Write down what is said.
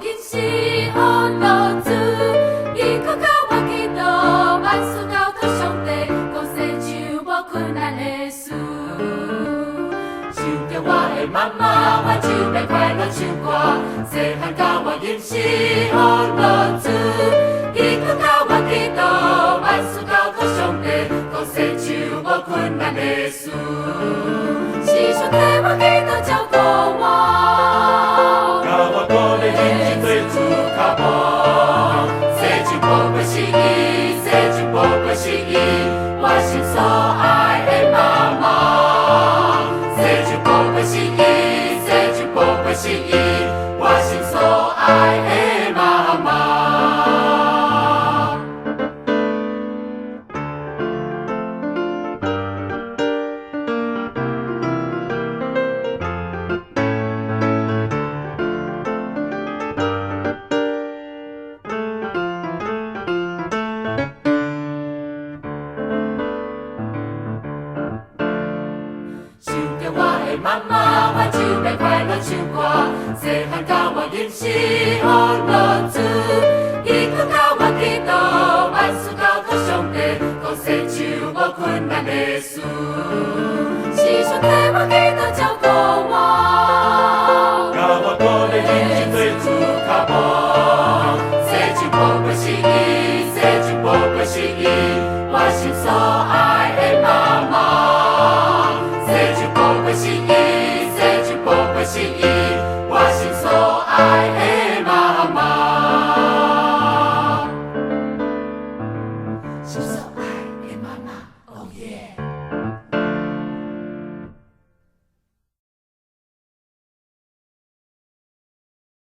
임시 언러즈 이카카와 기도 만수가 도성대 곳에 주보 군안의 수 주교와의 맘마와 주의 관련 주과 세한가와 임시 언러즈 이카카와 기도 만수가 도성대 곳에 주보 군안의 수 시소대와 기도 저고와我心所爱的妈妈，谁就不会心意，谁就不会心意，我心所爱的妈妈。妈妈，我准备快乐出国，这汉高我饮食好乐子，一个高我记得，万事高头兄弟，讲谁就我困难的事，是兄弟我记得照顾我，高我多的饮食最主靠我，谁就不会失意，谁就不会失意，我心所爱的妈妈。谁就不会心意，谁就不会心意。